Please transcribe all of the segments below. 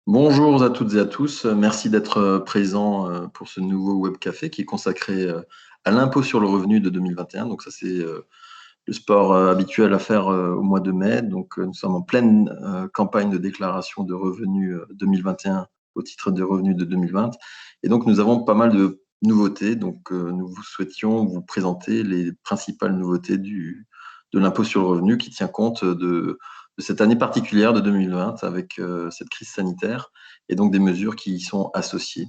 Bonjour à toutes et à tous. Merci d'être présents pour ce nouveau web café qui est consacré à l'impôt sur le revenu de 2021. Donc ça, c'est le sport habituel à faire au mois de mai. Donc nous sommes en pleine campagne de déclaration de revenus 2021 au titre des revenus de 2020. Et donc nous avons pas mal de nouveautés. Donc nous souhaitions vous présenter les principales nouveautés de l'impôt sur le revenu qui tient compte de cette année particulière de 2020 avec cette crise sanitaire et donc des mesures qui y sont associées.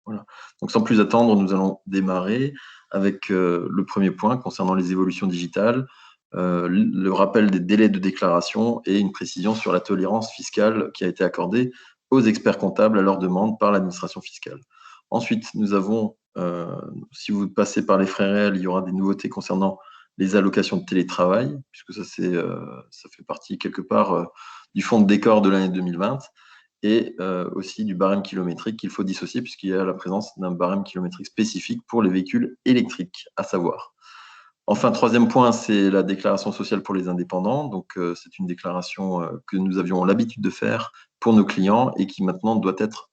Voilà. Donc sans plus attendre, nous allons démarrer avec le premier point concernant les évolutions digitales, le rappel des délais de déclaration et une précision sur la tolérance fiscale qui a été accordée aux experts comptables à leur demande par l'administration fiscale. Ensuite, nous avons, si vous passez par les frais réels, il y aura des nouveautés concernant les allocations de télétravail, puisque ça fait partie quelque part du fond de décor de l'année 2020 et aussi du barème kilométrique qu'il faut dissocier puisqu'il y a la présence d'un barème kilométrique spécifique pour les véhicules électriques, à savoir. Enfin, troisième point, c'est la déclaration sociale pour les indépendants. Donc, c'est une déclaration que nous avions l'habitude de faire pour nos clients et qui maintenant doit être,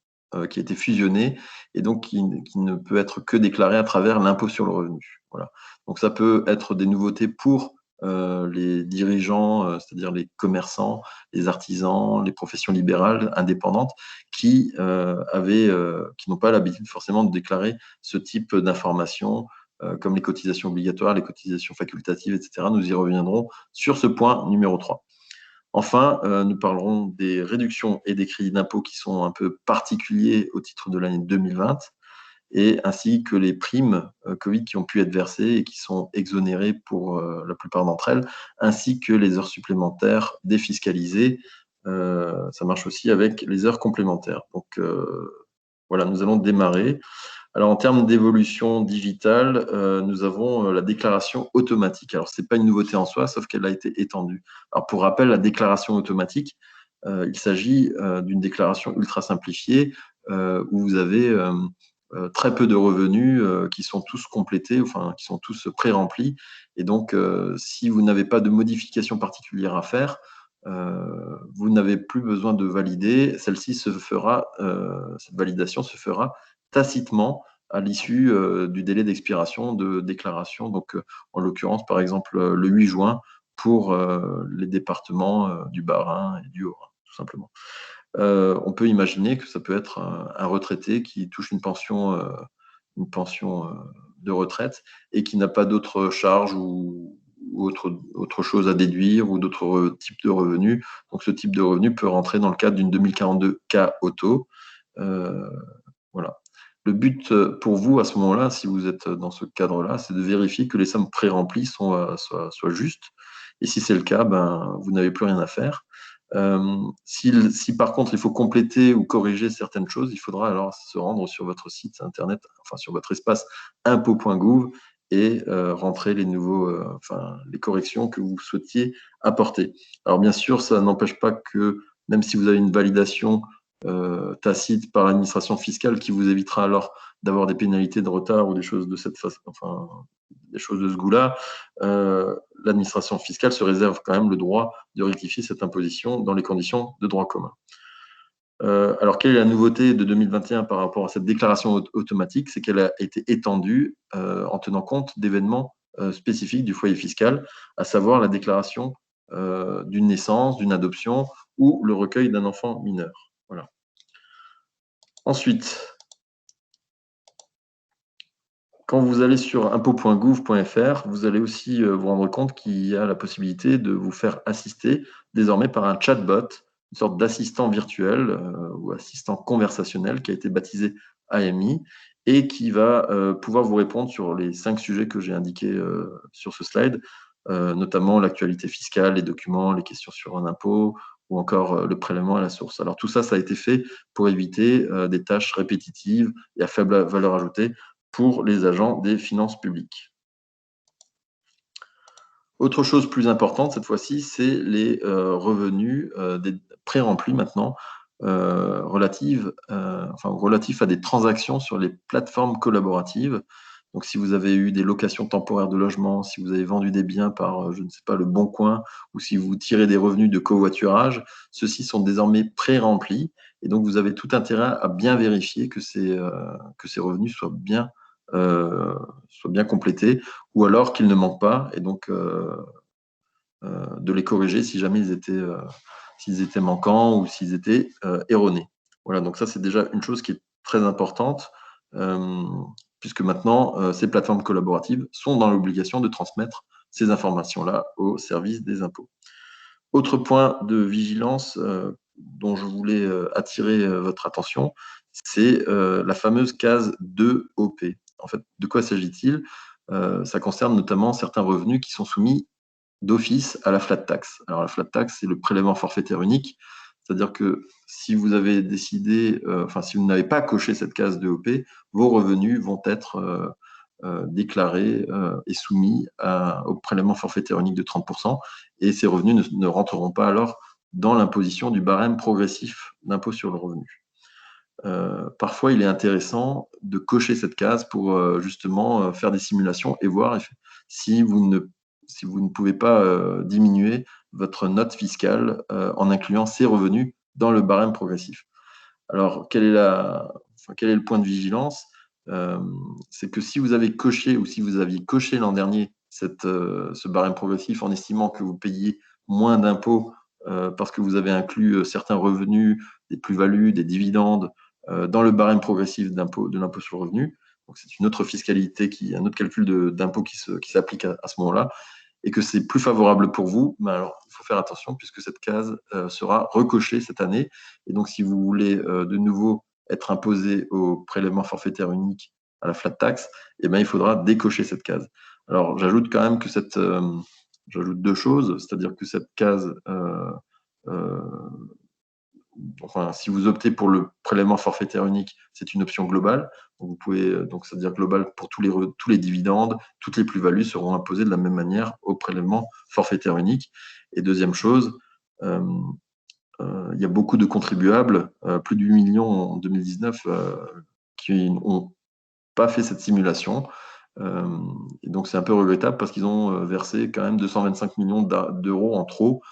qui a été fusionnée et donc qui ne peut être que déclarée à travers l'impôt sur le revenu. Voilà. Donc, ça peut être des nouveautés pour les dirigeants, c'est-à-dire les commerçants, les artisans, les professions libérales indépendantes qui qui n'ont pas l'habitude forcément de déclarer ce type d'informations comme les cotisations obligatoires, les cotisations facultatives, etc. Nous y reviendrons sur ce point numéro 3. Enfin, nous parlerons des réductions et des crédits d'impôt qui sont un peu particuliers au titre de l'année 2020, et ainsi que les primes Covid qui ont pu être versées et qui sont exonérées pour la plupart d'entre elles, ainsi que les heures supplémentaires défiscalisées. Ça marche aussi avec les heures complémentaires. Donc voilà, nous allons démarrer. Alors, en termes d'évolution digitale, nous avons la déclaration automatique. Alors, ce n'est pas une nouveauté en soi, sauf qu'elle a été étendue. Alors, pour rappel, la déclaration automatique, il s'agit d'une déclaration ultra simplifiée où vous avez très peu de revenus qui sont tous complétés, enfin, qui sont tous pré-remplis. Et donc, si vous n'avez pas de modification particulière à faire, vous n'avez plus besoin de valider. Celle-ci se fera, cette validation se fera tacitement à l'issue du délai d'expiration de déclaration, donc en l'occurrence par exemple le 8 juin pour les départements du Bas-Rhin et du Haut-Rhin, tout simplement. On peut imaginer que ça peut être un retraité qui touche une pension de retraite et qui n'a pas d'autres charges ou autre chose à déduire ou d'autres types de revenus. Donc ce type de revenu peut rentrer dans le cadre d'une 2042K auto. Voilà. Le but pour vous à ce moment-là, si vous êtes dans ce cadre-là, c'est de vérifier que les sommes pré-remplies soient justes. Et si c'est le cas, ben, vous n'avez plus rien à faire. Si par contre il faut compléter ou corriger certaines choses, il faudra alors se rendre sur votre site internet, enfin sur votre espace impôt.gouv et rentrer les corrections que vous souhaitiez apporter. Alors bien sûr, ça n'empêche pas que même si vous avez une validation tacite par l'administration fiscale qui vous évitera alors d'avoir des pénalités de retard ou des choses de cette façon, enfin des choses de ce goût-là, l'administration fiscale se réserve quand même le droit de rectifier cette imposition dans les conditions de droit commun. Alors, quelle est la nouveauté de 2021 par rapport à cette déclaration automatique? C'est qu'elle a été étendue en tenant compte d'événements spécifiques du foyer fiscal, à savoir la déclaration d'une naissance, d'une adoption ou le recueil d'un enfant mineur. Voilà. Ensuite, quand vous allez sur impôt.gouv.fr, vous allez aussi vous rendre compte qu'il y a la possibilité de vous faire assister désormais par un chatbot, une sorte d'assistant virtuel ou assistant conversationnel qui a été baptisé AMI et qui va pouvoir vous répondre sur les 5 sujets que j'ai indiqués sur ce slide, notamment l'actualité fiscale, les documents, les questions sur un impôt ou encore le prélèvement à la source. Alors tout ça, ça a été fait pour éviter des tâches répétitives et à faible valeur ajoutée pour les agents des finances publiques. Autre chose plus importante cette fois-ci, c'est les revenus pré-remplis maintenant, relatifs à des transactions sur les plateformes collaboratives. Donc, si vous avez eu des locations temporaires de logement, si vous avez vendu des biens par, je ne sais pas, le Bon Coin, ou si vous tirez des revenus de covoiturage, ceux-ci sont désormais pré-remplis Et donc, vous avez tout intérêt à bien vérifier que ces revenus soient bien complétés, ou alors qu'ils ne manquent pas, et donc de les corriger si jamais s'ils étaient manquants ou s'ils étaient erronés. Voilà, donc ça, c'est déjà une chose qui est très importante, puisque maintenant, ces plateformes collaboratives sont dans l'obligation de transmettre ces informations-là au service des impôts. Autre point de vigilance dont je voulais attirer votre attention, c'est la fameuse case 2OP. En fait, de quoi s'agit-il? Ça concerne notamment certains revenus qui sont soumis d'office à la flat tax. Alors la flat tax, c'est le prélèvement forfaitaire unique, c'est-à-dire que si vous avez décidé, si vous n'avez pas coché cette case 2OP, vos revenus vont être déclarés et soumis au prélèvement forfaitaire unique de 30%, et ces revenus ne rentreront pas alors dans l'imposition du barème progressif d'impôt sur le revenu. Parfois, il est intéressant de cocher cette case pour justement faire des simulations et voir si vous ne pouvez pas diminuer votre note fiscale en incluant ces revenus dans le barème progressif. Alors, quel est le point de vigilance? C'est que si vous avez coché ou si vous aviez coché l'an dernier ce barème progressif en estimant que vous payiez moins d'impôts parce que vous avez inclus certains revenus, des plus-values, des dividendes dans le barème progressif de l'impôt sur le revenu, donc c'est une autre fiscalité, un autre calcul d'impôt qui s'applique à ce moment-là, et que c'est plus favorable pour vous, mais alors il faut faire attention puisque cette case sera recochée cette année. Et donc, si vous voulez de nouveau être imposé au prélèvement forfaitaire unique à la flat tax, eh bien, il faudra décocher cette case. Alors, j'ajoute quand même que j'ajoute deux choses, c'est-à-dire que cette case, si vous optez pour le prélèvement forfaitaire unique, c'est une option globale. Donc, vous pouvez, donc c'est-à-dire global pour tous les dividendes, toutes les plus-values seront imposées de la même manière au prélèvement forfaitaire unique. Et deuxième chose, il y a beaucoup de contribuables, plus de 8 millions en 2019, qui n'ont pas fait cette simulation. Et donc, c'est un peu regrettable parce qu'ils ont versé quand même 225 millions d'euros en trop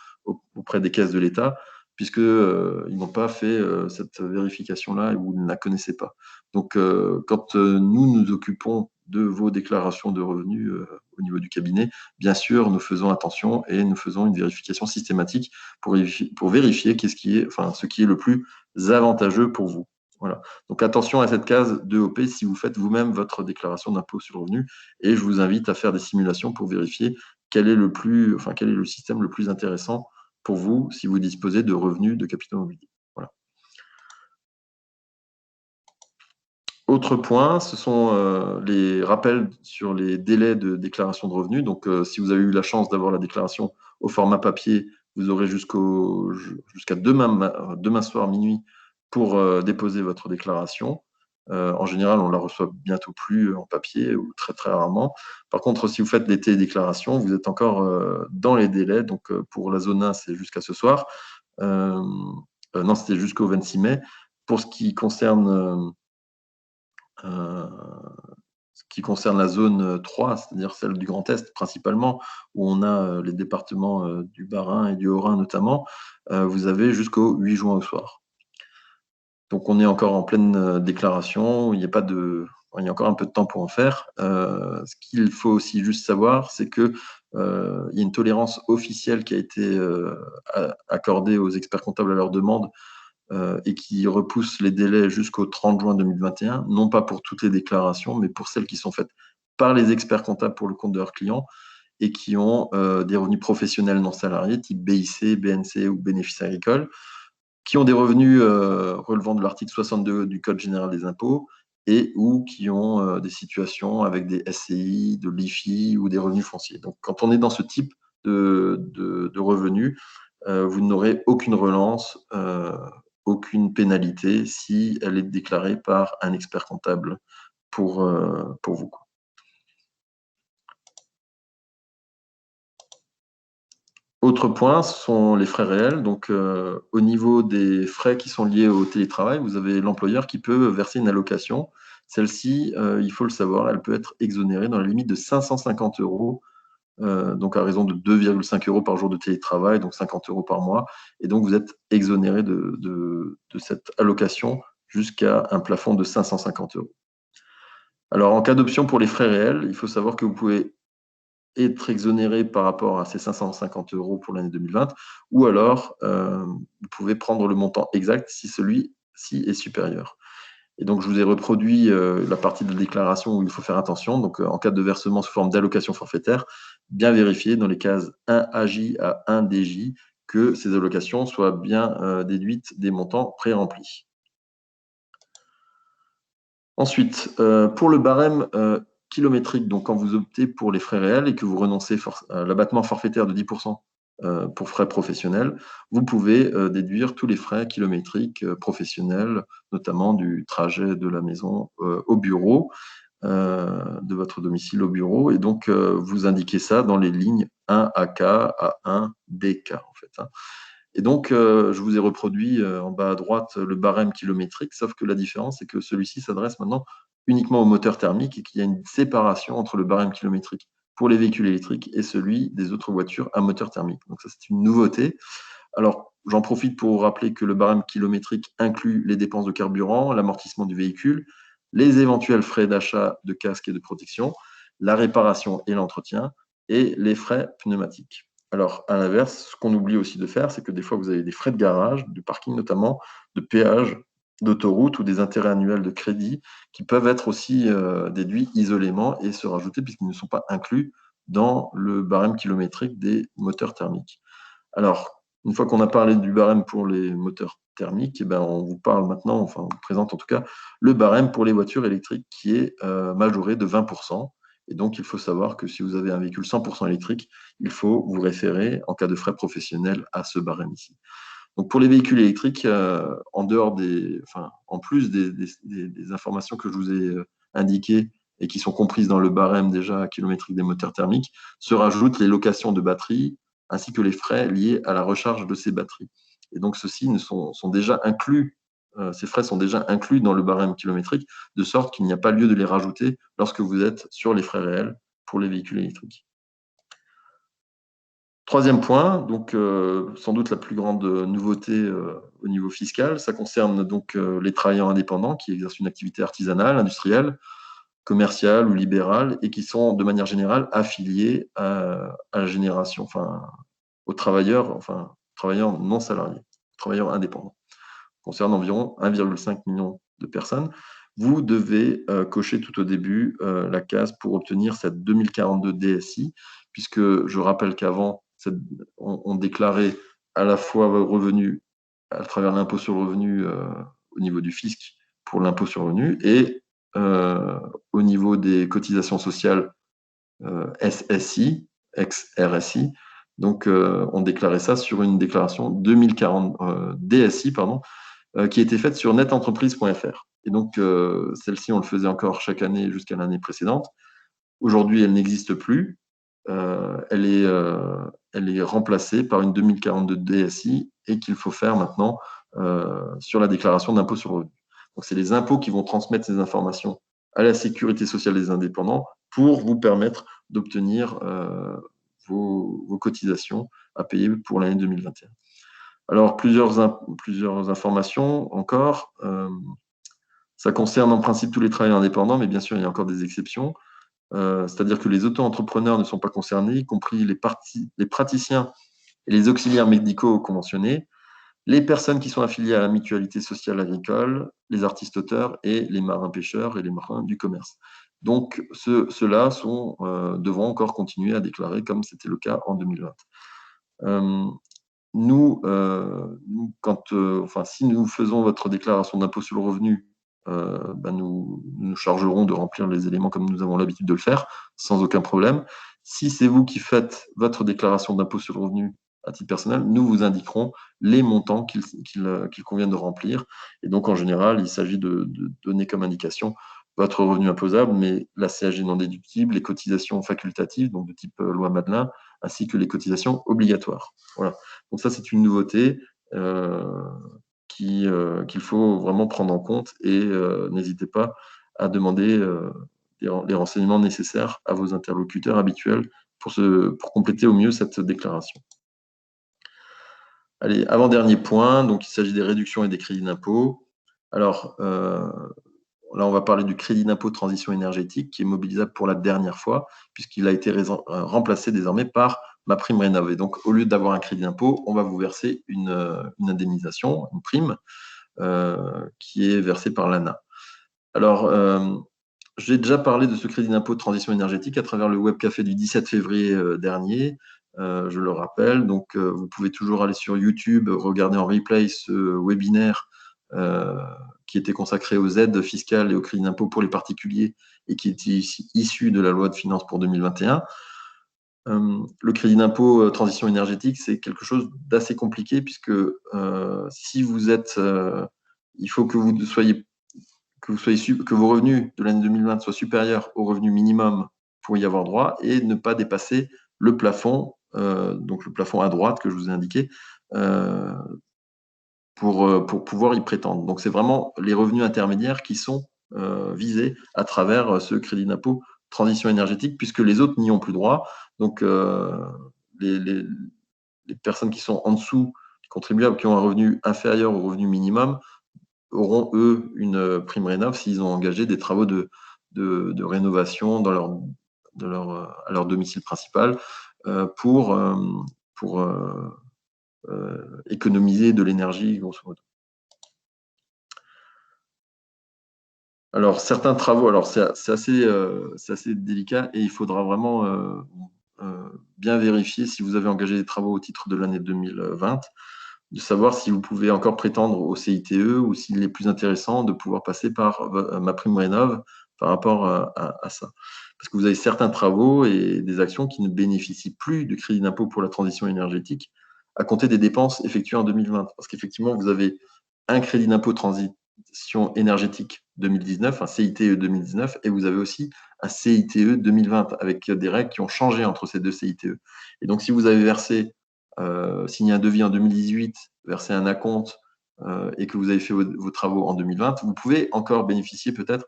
auprès des caisses de l'État, puisqu'ils n'ont pas fait cette vérification-là ou ne la connaissaient pas. Donc, quand nous nous occupons de vos déclarations de revenus au niveau du cabinet, bien sûr, nous faisons attention et nous faisons une vérification systématique pour vérifier ce qui est le plus avantageux pour vous. Voilà. Donc attention à cette case 2OP si vous faites vous-même votre déclaration d'impôt sur le revenu, et je vous invite à faire des simulations pour vérifier quel est le système le plus intéressant pour vous si vous disposez de revenus de capitaux mobiliers. Voilà. Autre point, ce sont les rappels sur les délais de déclaration de revenus. Donc, si vous avez eu la chance d'avoir la déclaration au format papier, vous aurez jusqu'à demain soir minuit pour déposer votre déclaration. En général, on la reçoit bientôt plus en papier ou très très rarement. Par contre, si vous faites des télédéclarations, vous êtes encore dans les délais. Donc, pour la zone 1, c'est jusqu'à ce soir. Non, c'était jusqu'au 26 mai. Pour ce qui concerne la zone 3, c'est-à-dire celle du Grand Est principalement, où on a les départements du Bas-Rhin et du Haut-Rhin notamment, vous avez jusqu'au 8 juin au soir. Donc on est encore en pleine déclaration, il y a encore un peu de temps pour en faire. Ce qu'il faut aussi juste savoir, c'est qu'il y a une tolérance officielle qui a été accordée aux experts comptables à leur demande et qui repousse les délais jusqu'au 30 juin 2021, non pas pour toutes les déclarations, mais pour celles qui sont faites par les experts comptables pour le compte de leurs clients et qui ont des revenus professionnels non salariés, type BIC, BNC ou bénéfices agricoles, qui ont des revenus relevant de l'article 62 du Code général des impôts et ou qui ont des situations avec des SCI, de l'IFI ou des revenus fonciers. Donc, quand on est dans ce type de revenus, vous n'aurez aucune relance, aucune pénalité si elle est déclarée par un expert comptable pour vous. Autre point, ce sont les frais réels. Donc, au niveau des frais qui sont liés au télétravail, vous avez l'employeur qui peut verser une allocation. Celle-ci, il faut le savoir, elle peut être exonérée dans la limite de 550 € donc à raison de 2,5 € par jour de télétravail, donc 50 € par mois. Et donc, vous êtes exonéré de cette allocation jusqu'à un plafond de 550 €. Alors, en cas d'option pour les frais réels, il faut savoir que vous pouvez être exonéré par rapport à ces 550 € pour l'année 2020, ou alors vous pouvez prendre le montant exact si celui-ci est supérieur. Et donc, je vous ai reproduit la partie de la déclaration où il faut faire attention. Donc, en cas de versement sous forme d'allocation forfaitaire, bien vérifier dans les cases 1AJ à 1DJ que ces allocations soient bien déduites des montants pré-remplis. Ensuite, pour le barème kilométrique, donc quand vous optez pour les frais réels et que vous renoncez à l'abattement forfaitaire de 10% pour frais professionnels, vous pouvez déduire tous les frais kilométriques professionnels, notamment du trajet de la maison au bureau, de votre domicile au bureau. Et donc, vous indiquez ça dans les lignes 1AK à 1DK, en fait, hein. Et donc, je vous ai reproduit en bas à droite le barème kilométrique, sauf que la différence, c'est que celui-ci s'adresse maintenant uniquement aux moteurs thermiques et qu'il y a une séparation entre le barème kilométrique pour les véhicules électriques et celui des autres voitures à moteur thermique. Donc ça, c'est une nouveauté. Alors, j'en profite pour vous rappeler que le barème kilométrique inclut les dépenses de carburant, l'amortissement du véhicule, les éventuels frais d'achat de casque et de protection, la réparation et l'entretien, et les frais pneumatiques. Alors, à l'inverse, ce qu'on oublie aussi de faire, c'est que des fois, vous avez des frais de garage, de parking notamment, de péage, d'autoroute ou des intérêts annuels de crédit qui peuvent être aussi déduits isolément et se rajouter puisqu'ils ne sont pas inclus dans le barème kilométrique des moteurs thermiques. Alors, une fois qu'on a parlé du barème pour les moteurs thermiques, eh ben, on vous parle maintenant, enfin on vous présente en tout cas, le barème pour les voitures électriques qui est majoré de 20%. Et donc, il faut savoir que si vous avez un véhicule 100% électrique, il faut vous référer, en cas de frais professionnels, à ce barème ici. Donc, pour les véhicules électriques, en plus des informations que je vous ai indiquées et qui sont comprises dans le barème déjà kilométrique des moteurs thermiques, se rajoutent les locations de batteries ainsi que les frais liés à la recharge de ces batteries. Et donc, ceux-ci sont déjà inclus, ces frais sont déjà inclus dans le barème kilométrique, de sorte qu'il n'y a pas lieu de les rajouter lorsque vous êtes sur les frais réels pour les véhicules électriques. Troisième point, donc sans doute la plus grande nouveauté au niveau fiscal, ça concerne donc les travailleurs indépendants qui exercent une activité artisanale, industrielle, commerciale ou libérale et qui sont de manière générale affiliés à la génération, aux travailleurs non salariés, travailleurs indépendants. Ça concerne environ 1,5 million de personnes. Vous devez cocher tout au début la case pour obtenir cette 2042 DSI, puisque je rappelle qu'avant, on déclarait à la fois vos revenus à travers l'impôt sur le revenu au niveau du fisc pour l'impôt sur le revenu et au niveau des cotisations sociales SSI, ex-RSI. Donc, on déclarait ça sur une déclaration 2040 DSI, pardon, qui était faite sur netentreprise.fr. Et donc, celle-ci, on le faisait encore chaque année jusqu'à l'année précédente. Aujourd'hui, elle n'existe plus. Elle est remplacée par une 2042 DSI et qu'il faut faire maintenant sur la déclaration d'impôt sur le revenu. Donc, c'est les impôts qui vont transmettre ces informations à la sécurité sociale des indépendants pour vous permettre d'obtenir vos cotisations à payer pour l'année 2021. Alors, plusieurs informations encore. Ça concerne en principe tous les travailleurs indépendants, mais bien sûr, il y a encore des exceptions. C'est-à-dire que les auto-entrepreneurs ne sont pas concernés, y compris les praticiens et les auxiliaires médicaux conventionnés, les personnes qui sont affiliées à la mutualité sociale agricole, les artistes-auteurs et les marins-pêcheurs et les marins du commerce. Donc, ceux-là devront encore continuer à déclarer comme c'était le cas en 2020. Si nous faisons votre déclaration d'impôt sur le revenu, nous nous chargerons de remplir les éléments comme nous avons l'habitude de le faire, sans aucun problème. Si c'est vous qui faites votre déclaration d'impôt sur le revenu à titre personnel, nous vous indiquerons les montants qu'il convient de remplir. Et donc, en général, il s'agit de donner comme indication votre revenu imposable, mais la CSG non déductible, les cotisations facultatives, donc de type loi Madelin, ainsi que les cotisations obligatoires. Voilà. Donc ça, c'est une nouveauté qu'il faut vraiment prendre en compte et n'hésitez pas à demander les renseignements nécessaires à vos interlocuteurs habituels pour compléter au mieux cette déclaration. Allez, avant-dernier point, donc il s'agit des réductions et des crédits d'impôt. Alors, là, on va parler du crédit d'impôt de transition énergétique qui est mobilisable pour la dernière fois, puisqu'il a été remplacé désormais par MaPrimeRénov'. Et donc, au lieu d'avoir un crédit d'impôt, on va vous verser une indemnisation, une prime, qui est versée par l'ANA. Alors, j'ai déjà parlé de ce crédit d'impôt de transition énergétique à travers le webcafé du 17 février dernier. Je le rappelle, donc vous pouvez toujours aller sur YouTube, regarder en replay ce webinaire qui était consacré aux aides fiscales et au crédit d'impôt pour les particuliers et qui était issu de la loi de finances pour 2021. Le crédit d'impôt transition énergétique, c'est quelque chose d'assez compliqué puisque si vous êtes, il faut que vos revenus de l'année 2020 soient supérieurs au revenu minimum pour y avoir droit et ne pas dépasser le plafond, donc le plafond à droite que je vous ai indiqué, pour pouvoir y prétendre. Donc c'est vraiment les revenus intermédiaires qui sont visés à travers ce crédit d'impôt transition énergétique, puisque les autres n'y ont plus droit. Donc les, les, les personnes qui sont en dessous, les contribuables qui ont un revenu inférieur au revenu minimum, auront, eux, une prime rénov' s'ils ont engagé des travaux de rénovation à leur domicile principal pour économiser de l'énergie, grosso modo. Alors, certains travaux, alors c'est assez délicat et il faudra vraiment bien vérifier si vous avez engagé des travaux au titre de l'année 2020, de savoir si vous pouvez encore prétendre au CITE ou s'il est plus intéressant de pouvoir passer par MaPrimeRénov' par rapport à ça. Parce que vous avez certains travaux et des actions qui ne bénéficient plus du crédit d'impôt pour la transition énergétique à compter des dépenses effectuées en 2020. Parce qu'effectivement, vous avez un crédit d'impôt transition énergétique 2019, un CITE 2019, et vous avez aussi un CITE 2020 avec des règles qui ont changé entre ces deux CITE. Et donc, si vous avez signé un devis en 2018, versé un acompte et que vous avez fait vos travaux en 2020, vous pouvez encore bénéficier peut-être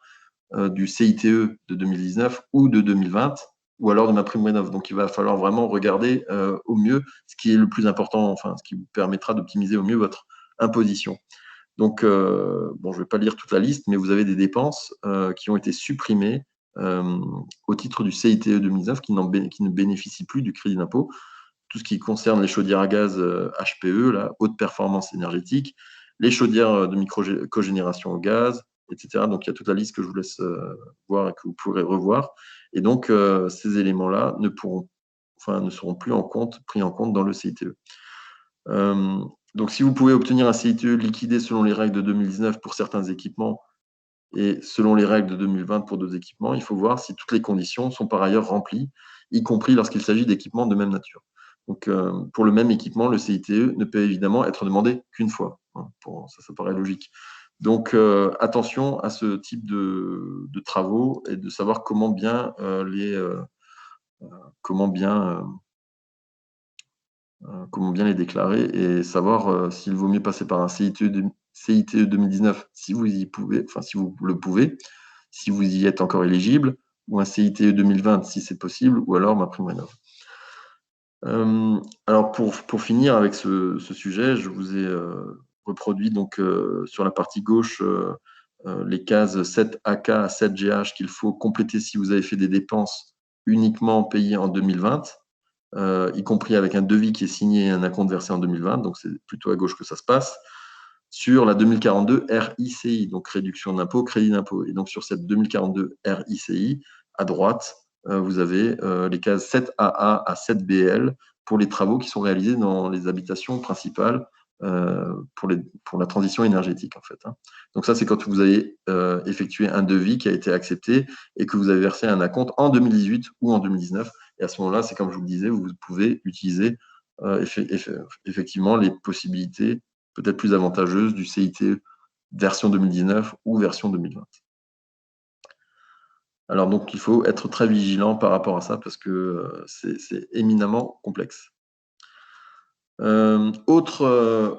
du CITE de 2019 ou de 2020 ou alors de MaPrimeRénov'. Donc, il va falloir vraiment regarder au mieux ce qui est le plus important, enfin, ce qui vous permettra d'optimiser au mieux votre imposition. Donc, bon, je ne vais pas lire toute la liste, mais vous avez des dépenses qui ont été supprimées au titre du CITE 2019 qui ne bénéficient plus du crédit d'impôt. Tout ce qui concerne les chaudières à gaz HPE, la haute performance énergétique, les chaudières de micro-cogénération au gaz, etc. Donc, il y a toute la liste que je vous laisse voir et que vous pourrez revoir. Et donc, ces éléments-là ne seront plus pris en compte dans le CITE. Donc, si vous pouvez obtenir un CITE liquidé selon les règles de 2019 pour certains équipements et selon les règles de 2020 pour d'autres équipements, il faut voir si toutes les conditions sont par ailleurs remplies, y compris lorsqu'il s'agit d'équipements de même nature. Donc, pour le même équipement, le CITE ne peut évidemment être demandé qu'une fois. Hein, ça paraît logique. Donc, attention à ce type de travaux et de savoir comment bien les déclarer et savoir s'il vaut mieux passer par un CITE 2019 si vous y pouvez, enfin si vous le pouvez, si vous y êtes encore éligible, ou un CITE 2020 si c'est possible, ou alors MaPrimeRénov'. Alors pour finir avec ce sujet, je vous ai reproduit donc sur la partie gauche les cases 7AK à 7GH qu'il faut compléter si vous avez fait des dépenses uniquement payées en 2020. Y compris avec un devis qui est signé et un acompte versé en 2020, donc c'est plutôt à gauche que ça se passe, sur la 2042 RICI, donc réduction d'impôt, crédit d'impôt. Et donc sur cette 2042 RICI, à droite, vous avez les cases 7AA à 7BL pour les travaux qui sont réalisés dans les habitations principales pour la transition énergétique, en fait. Hein. Donc ça, c'est quand vous avez effectué un devis qui a été accepté et que vous avez versé un acompte en 2018 ou en 2019. Et à ce moment-là, c'est comme je vous le disais, vous pouvez utiliser effectivement les possibilités peut-être plus avantageuses du CITE version 2019 ou version 2020. Alors donc, il faut être très vigilant par rapport à ça parce que c'est éminemment complexe. Autre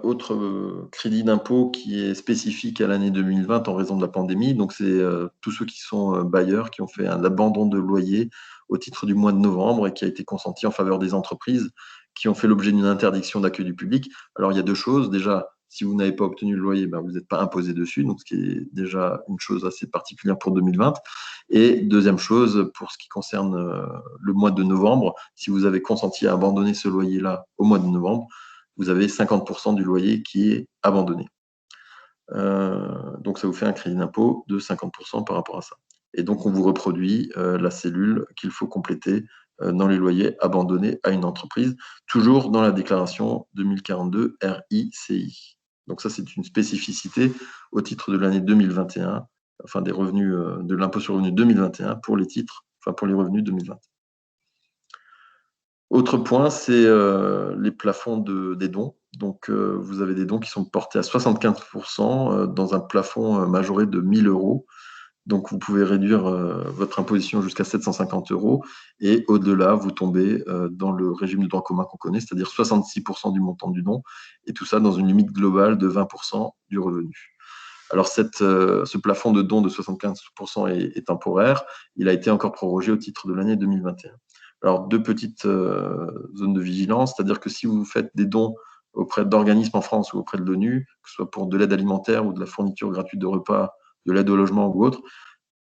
crédit d'impôt qui est spécifique à l'année 2020 en raison de la pandémie, donc c'est tous ceux qui sont bailleurs, qui ont fait un abandon de loyer au titre du mois de novembre et qui a été consenti en faveur des entreprises qui ont fait l'objet d'une interdiction d'accueil du public. Alors il y a deux choses. Déjà, si vous n'avez pas obtenu le loyer, ben, vous n'êtes pas imposé dessus, donc ce qui est déjà une chose assez particulière pour 2020. Et deuxième chose, pour ce qui concerne le mois de novembre, si vous avez consenti à abandonner ce loyer-là au mois de novembre, vous avez 50% du loyer qui est abandonné. Donc ça vous fait un crédit d'impôt de 50% par rapport à ça. Et donc on vous reproduit la cellule qu'il faut compléter dans les loyers abandonnés à une entreprise, toujours dans la déclaration 2042 RICI. Donc ça, c'est une spécificité au titre de l'année 2021, enfin des revenus de l'impôt sur le revenu 2021 pour les titres, enfin pour les revenus 2020. Autre point, c'est les plafonds des dons. Donc, vous avez des dons qui sont portés à 75% dans un plafond majoré de 1 000 euros. Donc, vous pouvez réduire votre imposition jusqu'à 750 euros et au-delà, vous tombez dans le régime de droit commun qu'on connaît, c'est-à-dire 66% du montant du don, et tout ça dans une limite globale de 20% du revenu. Alors, ce plafond de don de 75% est temporaire. Il a été encore prorogé au titre de l'année 2021. Alors, deux petites zones de vigilance, c'est-à-dire que si vous faites des dons auprès d'organismes en France ou auprès de l'ONU, que ce soit pour de l'aide alimentaire ou de la fourniture gratuite de repas, de l'aide au logement ou autre,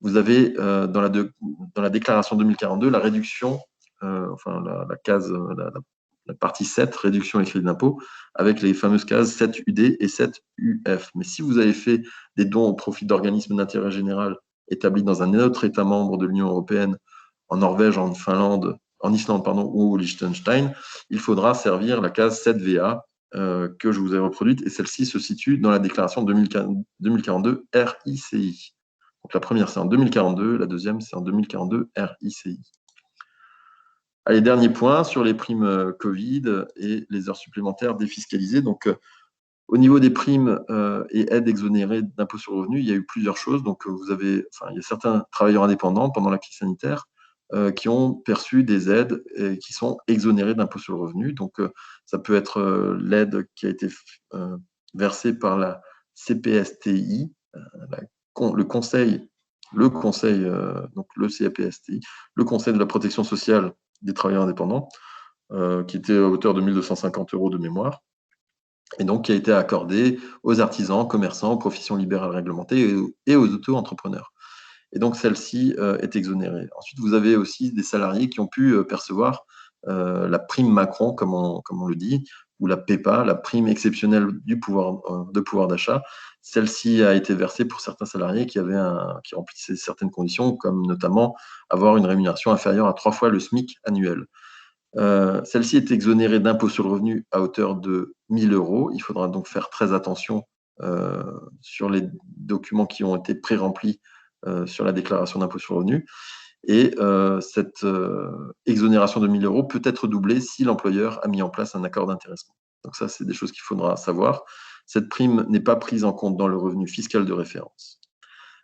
vous avez dans la déclaration 2042 la réduction, enfin la case, la partie 7, réduction et crédit d'impôt, avec les fameuses cases 7 UD et 7 UF. Mais si vous avez fait des dons au profit d'organismes d'intérêt général établis dans un autre État membre de l'Union européenne, en Norvège, en Finlande, en Islande pardon, ou au Liechtenstein, il faudra servir la case 7VA que je vous ai reproduite, et celle-ci se situe dans la déclaration 2042 RICI. Donc la première, c'est en 2042, la deuxième, c'est en 2042 RICI. Allez, dernier point sur les primes Covid et les heures supplémentaires défiscalisées. Donc, au niveau des primes et aides exonérées d'impôt sur le revenu, il y a eu plusieurs choses. Donc, il y a certains travailleurs indépendants pendant la crise sanitaire qui ont perçu des aides et qui sont exonérés d'impôt sur le revenu. Donc, ça peut être l'aide qui a été versée par la CPSTI, le conseil, donc le CPSTI, le Conseil de la protection sociale des travailleurs indépendants, qui était à hauteur de 1 250 euros de mémoire, et donc qui a été accordé aux artisans, commerçants, aux professions libérales réglementées et aux auto-entrepreneurs. Et donc celle-ci est exonérée. Ensuite, vous avez aussi des salariés qui ont pu percevoir la prime Macron, comme on le dit, ou la PEPA, la prime exceptionnelle de pouvoir d'achat. Celle-ci a été versée pour certains salariés qui remplissaient certaines conditions, comme notamment avoir une rémunération inférieure à 3 fois le SMIC annuel. Celle-ci est exonérée d'impôt sur le revenu à hauteur de 1 000 euros. Il faudra donc faire très attention sur les documents qui ont été pré-remplis sur la déclaration d'impôt sur le revenu. Et cette exonération de 1 000 euros peut être doublée si l'employeur a mis en place un accord d'intéressement. Donc ça, c'est des choses qu'il faudra savoir. Cette prime n'est pas prise en compte dans le revenu fiscal de référence.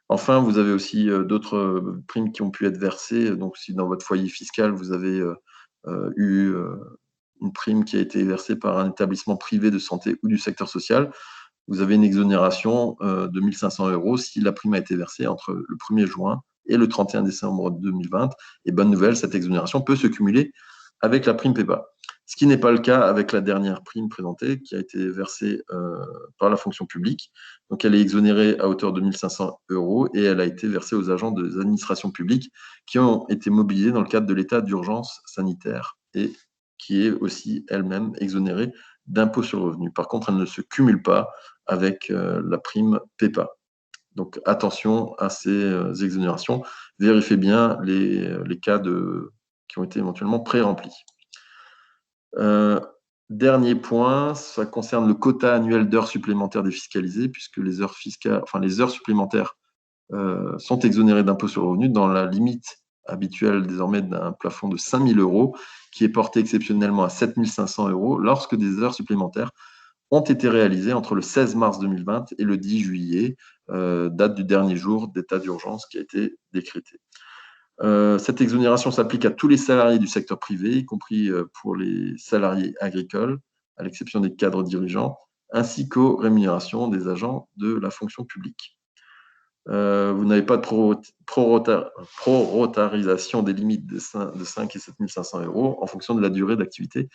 Enfin, vous avez aussi d'autres primes qui ont pu être versées. Donc, si dans votre foyer fiscal, vous avez eu une prime qui a été versée par un établissement privé de santé ou du secteur social, vous avez une exonération de 1 500 euros si la prime a été versée entre le 1er juin et le 31 décembre 2020. Et bonne nouvelle, cette exonération peut se cumuler avec la prime PEPA. Ce qui n'est pas le cas avec la dernière prime présentée qui a été versée par la fonction publique. Donc, elle est exonérée à hauteur de 1 500 euros et elle a été versée aux agents des administrations publiques qui ont été mobilisés dans le cadre de l'état d'urgence sanitaire et qui est aussi elle-même exonérée d'impôt sur le revenu. Par contre, elle ne se cumule pas avec la prime PEPA. Donc, attention à ces exonérations. Vérifiez bien les cas qui ont été éventuellement pré-remplis. Dernier point, ça concerne le quota annuel d'heures supplémentaires défiscalisées, puisque les heures supplémentaires sont exonérées d'impôt sur le revenu dans la limite habituelle désormais d'un plafond de 5 000 euros, qui est porté exceptionnellement à 7 500 euros lorsque des heures supplémentaires ont été réalisées entre le 16 mars 2020 et le 10 juillet, date du dernier jour d'état d'urgence qui a été décrété. Cette exonération s'applique à tous les salariés du secteur privé, y compris pour les salariés agricoles, à l'exception des cadres dirigeants, ainsi qu'aux rémunérations des agents de la fonction publique. Vous n'avez pas de prorotarisation des limites de 5 et 7 500 € en fonction de la durée d'activité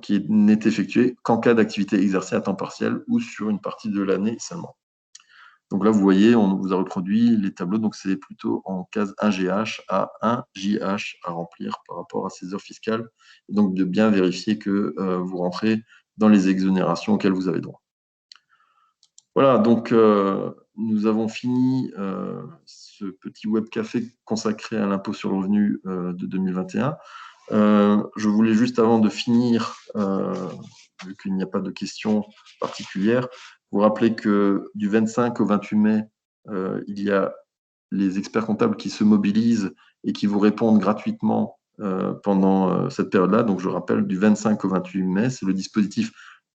qui n'est effectuée qu'en cas d'activité exercée à temps partiel ou sur une partie de l'année seulement. Donc là, vous voyez, on vous a reproduit les tableaux, donc c'est plutôt en case 1GH à 1JH à remplir par rapport à ces heures fiscales, et donc de bien vérifier que vous rentrez dans les exonérations auxquelles vous avez droit. Voilà, donc nous avons fini ce petit web café consacré à l'impôt sur le revenu de 2021. Je voulais juste, avant de finir, vu qu'il n'y a pas de questions particulières, vous rappeler que du 25 au 28 mai, il y a les experts comptables qui se mobilisent et qui vous répondent gratuitement pendant cette période-là. Donc, je rappelle, du 25 au 28 mai, c'est le dispositif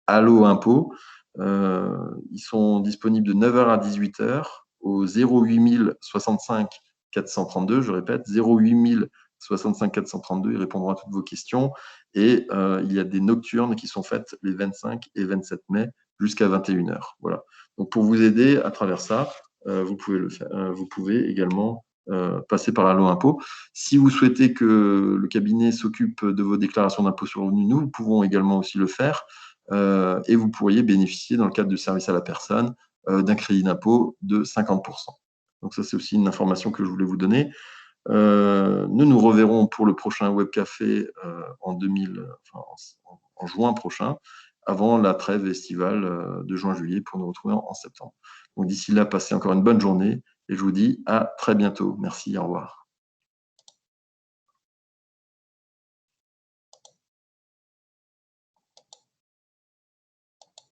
Allo Impôt. Ils sont disponibles de 9h à 18h au 08 065 432. Je répète, 08 65 432. Ils répondront à toutes vos questions. Et il y a des nocturnes qui sont faites les 25 et 27 mai jusqu'à 21h. Voilà. Donc, pour vous aider à travers ça, vous pouvez le faire. Vous pouvez également passer par Allo Impôt. Si vous souhaitez que le cabinet s'occupe de vos déclarations d'impôt sur le revenu, nous pouvons également aussi le faire. Et vous pourriez bénéficier, dans le cadre du service à la personne, d'un crédit d'impôt de 50%. Donc ça, c'est aussi une information que je voulais vous donner. Nous nous reverrons pour le prochain Web Café en juin prochain, avant la trêve estivale de juin-juillet, pour nous retrouver en septembre. Donc d'ici là, passez encore une bonne journée et je vous dis à très bientôt. Merci, au revoir.